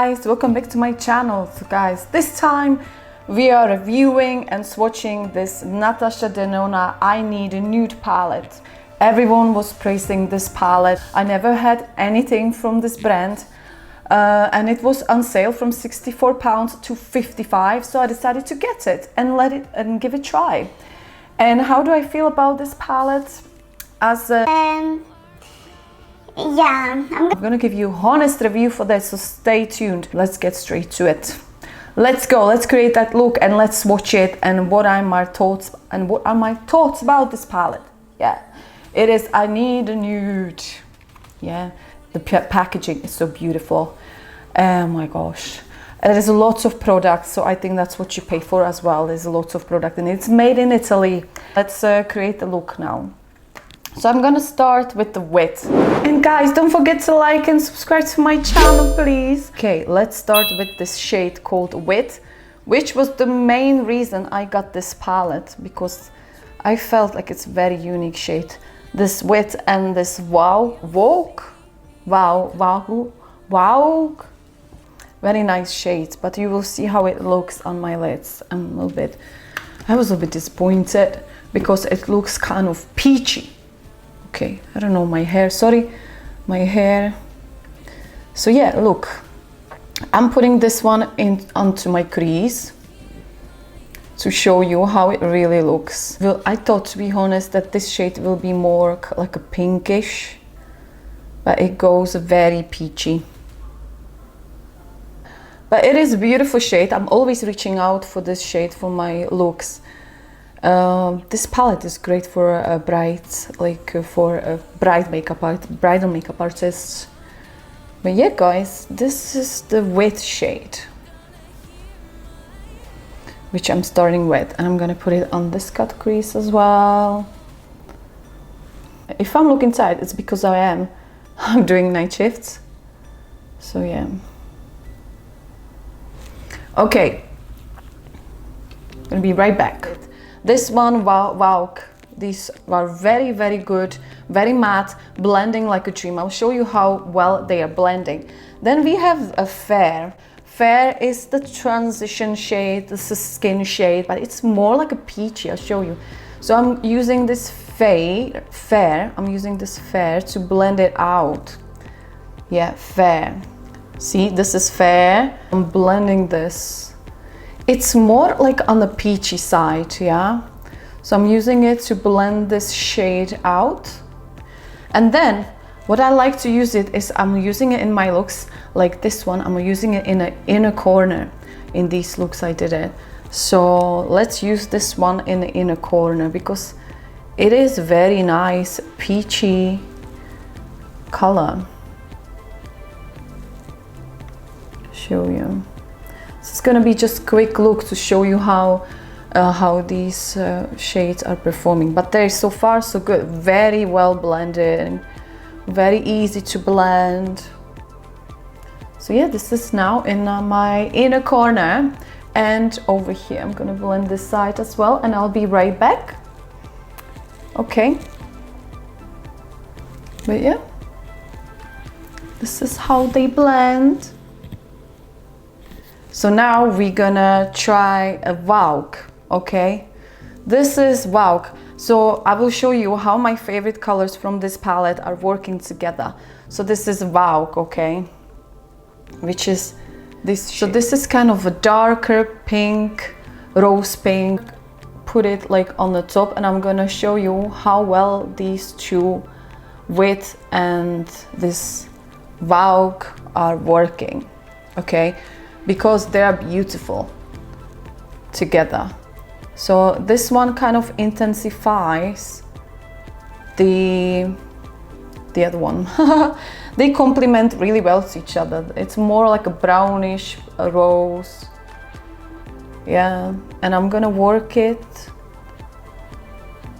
Guys, welcome back to my channel. So guys, this time we are reviewing and swatching this Natasha Denona I Need a Nude palette. Everyone was praising this palette. I never had anything from this brand and it was on sale from £64 to £55, so I decided to get it and give it a try. And how do I feel about this palette? I'm gonna give you honest review for this, so stay tuned. Let's get straight to it. Let's go, let's create that look and let's watch it and what are my thoughts about this palette. Yeah, it is I Need a Nude. Yeah, the packaging is so beautiful. Oh my gosh. There's lots of products, so I think that's what you pay for as well. There's lots of product and it's made in Italy. Let's create the look now. So I'm gonna start with the wit. And guys, don't forget to like and subscribe to my channel, please. Okay, let's start with this shade called Wit, which was the main reason I got this palette, because I felt like it's a very unique shade. This Wit and this Wow. Very nice shades, but you will see how it looks on my lids. I was a bit disappointed because it looks kind of peachy. Okay, I don't know, my hair, sorry, my hair. So yeah, look, I'm putting this one onto my crease to show you how it really looks. Well, I thought, to be honest, that this shade will be more like a pinkish, but it goes very peachy. But it is a beautiful shade. I'm always reaching out for this shade for my looks. This palette is great for a bridal makeup artist. But yeah, guys, this is the Wit shade, which I'm starting with, and I'm gonna put it on this cut crease as well. If I'm looking tired, it's because I'm doing night shifts. So yeah. Okay, gonna be right back. This one, wow, these are very, very good, very matte, blending like a dream. I'll show you how well they are blending. Then we have a Fair. Fair is the transition shade, this is skin shade, but it's more like a peachy. I'll show you. So I'm using this Fair. I'm using this Fair to blend it out. Yeah, Fair. See, this is Fair. I'm blending this. It's more like on the peachy side, yeah? So I'm using it to blend this shade out. And then what I like to use it is I'm using it in my looks, like this one. I'm using it in an inner corner. In these looks I did it. So let's use this one in the inner corner because it is very nice, peachy color. Show you. It's gonna be just a quick look to show you how these shades are performing, but they're so far so good. Very well blended, very easy to blend. So yeah, this is now in my inner corner, and over here I'm gonna blend this side as well, and I'll be right back. Okay, but yeah, this is how they blend. So now we're gonna try a Wow, okay? This is Wow. So I will show you how my favorite colors from this palette are working together. So this is Wow, okay? Which is this shade. So this is kind of a darker pink, rose pink. Put it like on the top, and I'm gonna show you how well these two, Wit and this Wow, are working, okay? Because they are beautiful together. So this one kind of intensifies the other one. They complement really well to each other. It's more like a brownish rose. Yeah, and I'm gonna work it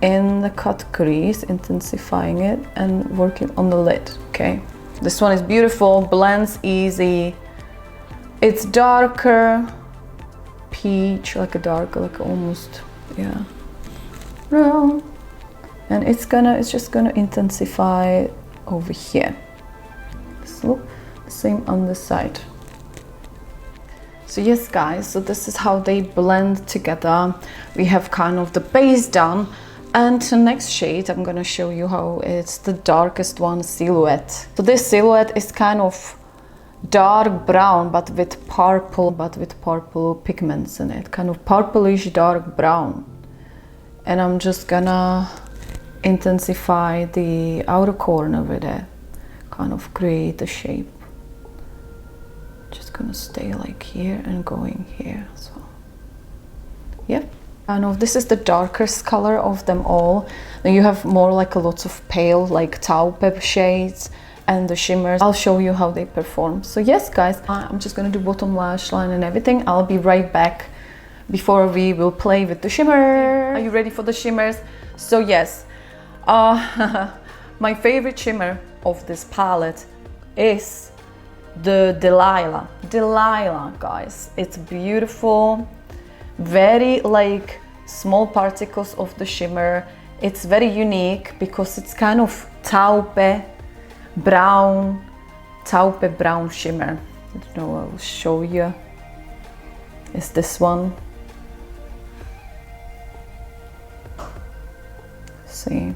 in the cut crease, intensifying it and work it on the lid, okay? This one is beautiful, blends easy. It's darker peach, like almost, yeah, brown, and it's just gonna intensify over here. So same on the side. So yes guys, so this is how they blend together. We have kind of the base done, and the next shade I'm gonna show you how it's the darkest one, Silhouette. So this Silhouette is kind of dark brown but with purple pigments in it, kind of purplish dark brown. And I'm just gonna intensify the outer corner with it, kind of create a shape. Just gonna stay like here and going here as well. Yep. Kind of, this is the darkest color of them all. Then you have more like lots of pale, like taupe shades, and the shimmers. I'll show you how they perform. So yes guys, I'm just gonna do bottom lash line and everything. I'll be right back before we will play with the shimmer. Are you ready for the shimmers? So yes, my favorite shimmer of this palette is the Delilah, guys. It's beautiful, very like small particles of the shimmer. It's very unique because it's kind of taupe brown shimmer. I don't know, I'll show you. It's this one. See.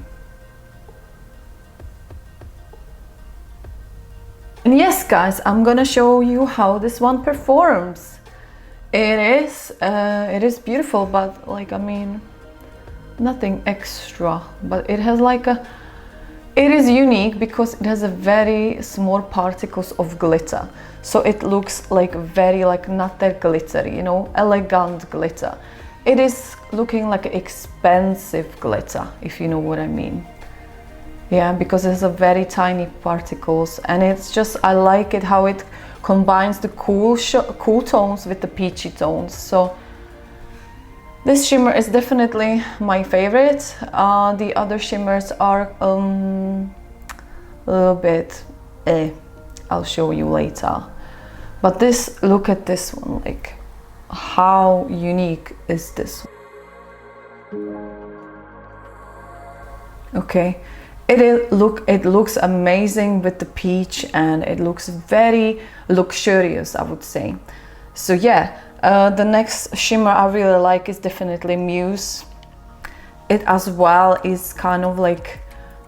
And yes guys, I'm gonna show you how this one performs. It is beautiful, but like, I mean, nothing extra, but it has like a, it is unique because it has a very small particles of glitter. So it looks like very, like not that glittery, you know, elegant glitter. It is looking like expensive glitter, if you know what I mean. Yeah, because it's a very tiny particles, and it's just, I like it how it combines the cool tones with the peachy tones. So this shimmer is definitely my favorite. The other shimmers are a little bit I'll show you later. But this, look at this one, like how unique is this? Okay. It looks amazing with the peach, and it looks very luxurious, I would say. So yeah, the next shimmer I really like is definitely Muse. It as well is kind of like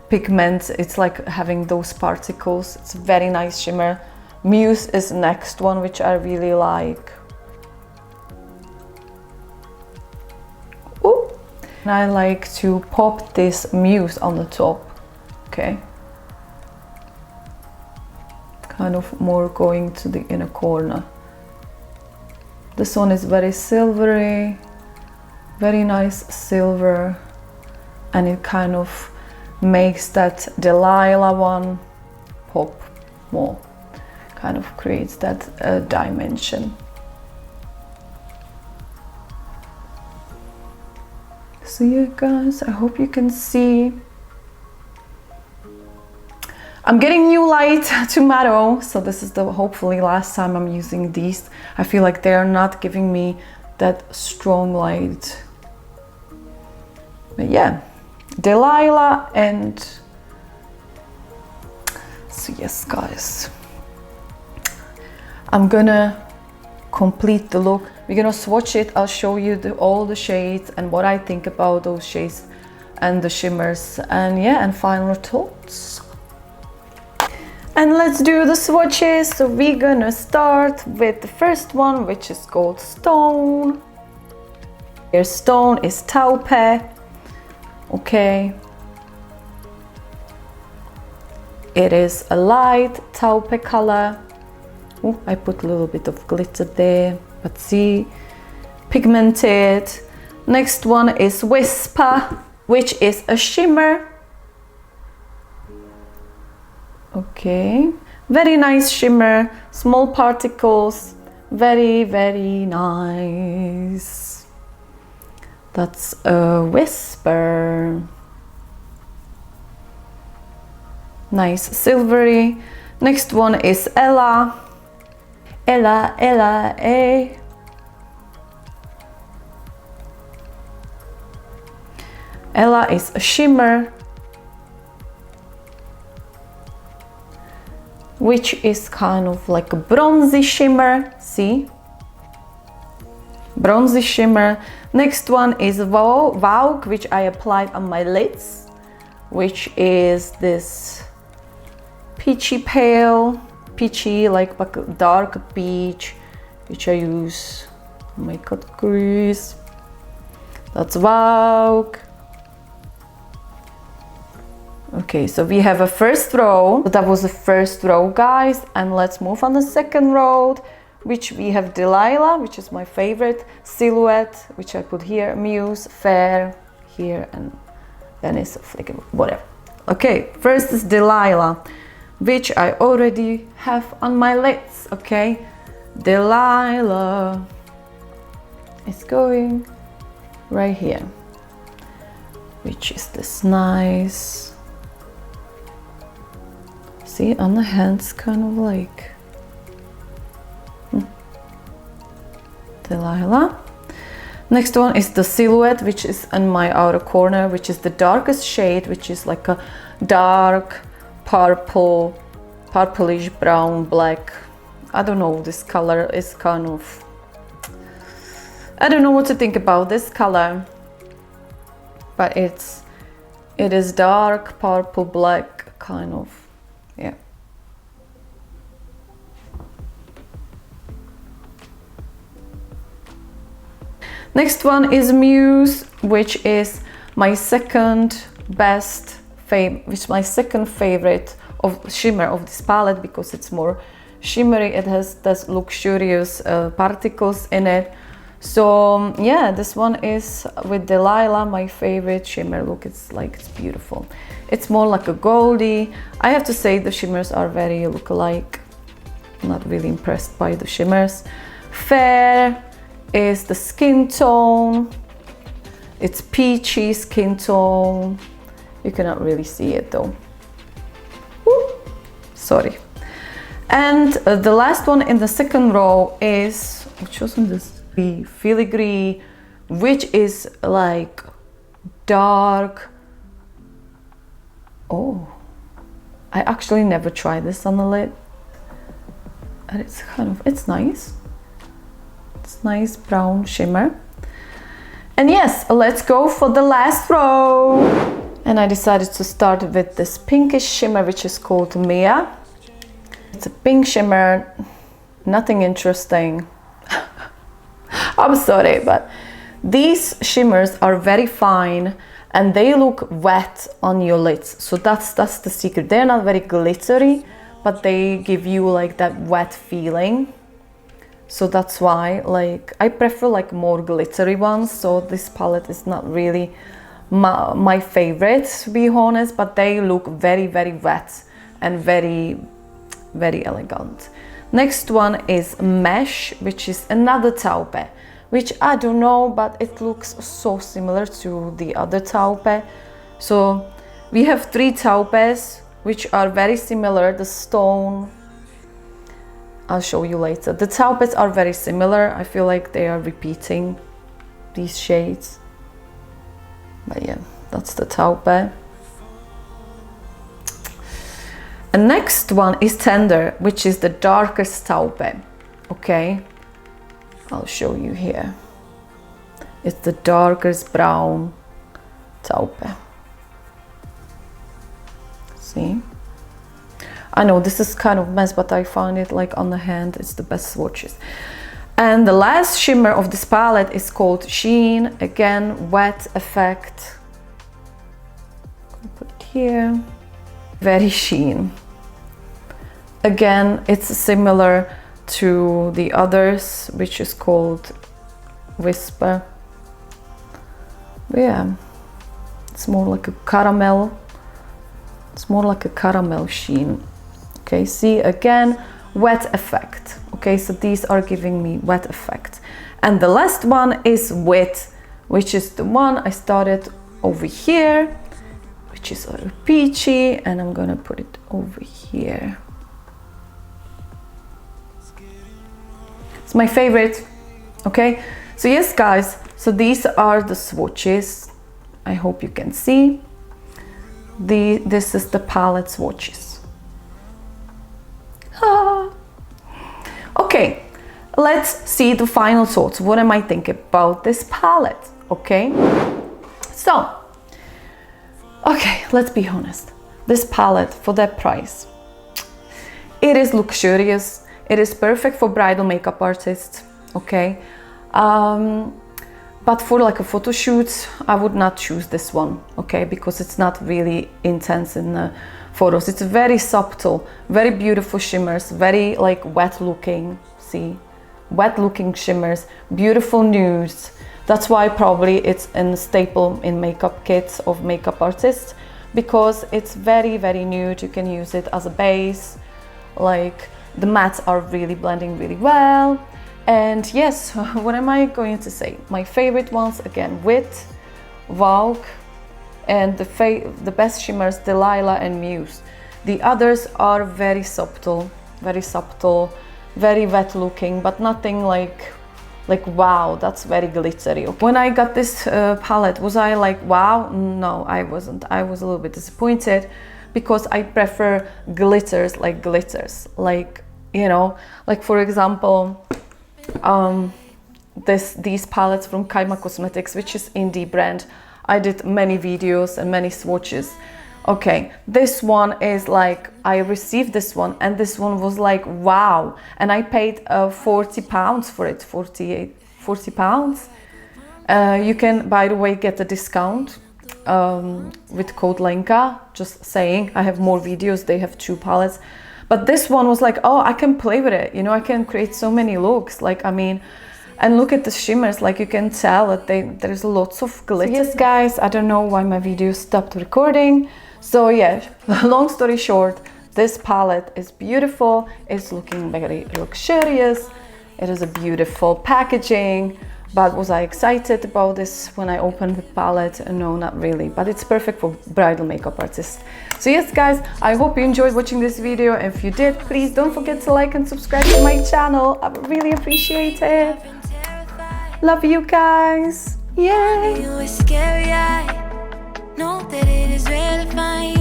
pigment. It's like having those particles. It's a very nice shimmer. Muse is the next one, which I really like. Ooh. And I like to pop this Muse on the top. Okay, kind of more going to the inner corner. This one is very silvery, very nice silver, and it kind of makes that Delilah one pop more, kind of creates that dimension. So yeah guys, I hope you can see. I'm getting new light tomorrow, so this is the hopefully last time I'm using these. I feel like they are not giving me that strong light. But yeah, Delilah, and so yes guys, I'm gonna complete the look. We're gonna swatch it. I'll show you all the shades and what I think about those shades and the shimmers, and yeah, and final thoughts. And let's do the swatches. So we're gonna start with the first one, which is called Stone. Here Stone is taupe. Okay. It is a light taupe color. Oh, I put a little bit of glitter there, but see, pigmented. Next one is Whisper, which is a shimmer. Okay, very nice shimmer, small particles, very, very nice. That's a Whisper. Nice silvery. Next one is Ella. Ella, eh. Ella is a shimmer, which is kind of like a bronzy shimmer, see? bronzy shimmer. Next one is Vogue, which I applied on my lids, which is this peachy pale, peachy like dark peach, which I use on my cut crease. That's Vogue. Okay, so we have a first row. That was the first row, guys, and let's move on the second row, which we have Delilah, which is my favorite, Silhouette, which I put here, Muse, Fair here, and Venice, whatever. Okay, first is Delilah, which I already have on my lids. Okay, Delilah is going right here, which is this nice, see, on the hands, kind of like Delilah. Next one is the Silhouette, which is in my outer corner, which is the darkest shade, which is like a dark purple, purplish brown, black. I don't know, this color is kind of, I don't know what to think about this color, but it is dark purple, black, kind of, yeah. Next one is Muse, which is my second favorite of shimmer of this palette, because it's more shimmery. It has this luxurious particles in it. So yeah, this one is with Delilah, my favorite shimmer. Look, it's beautiful. It's more like a goldy. I have to say the shimmers are very look-alike. Not really impressed by the shimmers. Fair is the skin tone. It's peachy skin tone. You cannot really see it though. Woo! Sorry. And the last one in the second row is, which wasn't this? Filigree, which is like dark. Oh, I actually never tried this on the lid, and it's nice. It's nice brown shimmer. And yes, let's go for the last row. And I decided to start with this pinkish shimmer, which is called Mia. It's a pink shimmer, nothing interesting. I'm sorry, but these shimmers are very fine and they look wet on your lids. So that's the secret. They're not very glittery, but they give you like that wet feeling. So that's why, like, I prefer like more glittery ones. So this palette is not really my favorite, to be honest, but they look very, very wet and very, very elegant. Next one is Mesh, which is another taupe, which I don't know, but it looks so similar to the other taupe. So we have 3 taupes, which are very similar. The stone, I'll show you later. The taupes are very similar. I feel like they are repeating these shades. But yeah, that's the taupe. And next one is Tender, which is the darkest taupe. Okay, I'll show you here. It's the darkest brown taupe. See? I know this is kind of a mess, but I find it like on the hand, it's the best swatches. And the last shimmer of this palette is called Sheen. Again, wet effect. Put it here. Very sheen. Again, it's similar to the others, which is called Whisper. But yeah, it's more like a caramel. It's more like a caramel sheen. Okay, see, again, wet effect. Okay, so these are giving me wet effect. And the last one is Wit, which is the one I started over here, which is a peachy, and I'm gonna put it over here. It's my favorite. Okay, so yes guys, so these are the swatches. I hope you can see. This is the palette swatches. Okay, let's see the final thoughts. What am I thinking about this palette? Okay, so okay, let's be honest. This palette, for that price, it is luxurious. It is perfect for bridal makeup artists. Okay, but for like a photo shoot, I would not choose this one. Okay, because it's not really intense in the photos. It's very subtle, very beautiful shimmers, very like wet looking. See, wet looking shimmers, beautiful nudes. That's why probably it's a staple in makeup kits of makeup artists, because it's very, very nude. You can use it as a base. Like the mattes are really blending really well. And yes, what am I going to say? My favorite ones, again, Wit, Vogue, and the best shimmers, Delilah and Muse. The others are very subtle, very wet looking, but nothing like wow, that's very glittery. When I got this palette, was I like wow? No, I wasn't. I was a little bit disappointed, because I prefer glitters, like, you know, like for example, these palettes from Kaima Cosmetics, which is indie brand. I did many videos and many swatches. Okay, this one is like, I received this one, and this one was like wow, and I paid £40 for it. 40 pounds. You can, by the way, get a discount with code Lenka. Just saying, I have more videos. They have 2 palettes, but this one was like, oh, I can play with it, you know, I can create so many looks. Like, I mean, and look at the shimmers, like you can tell that there's lots of glitter. So yes guys, I don't know why my video stopped recording. So yeah, long story short, this palette is beautiful. It's looking very luxurious. It is a beautiful packaging. But was I excited about this when I opened the palette? No, not really, but it's perfect for bridal makeup artists. So yes guys, I hope you enjoyed watching this video. If you did, please don't forget to like and subscribe to my channel. I would really appreciate it. Love you guys. Yay! Know that it is real to find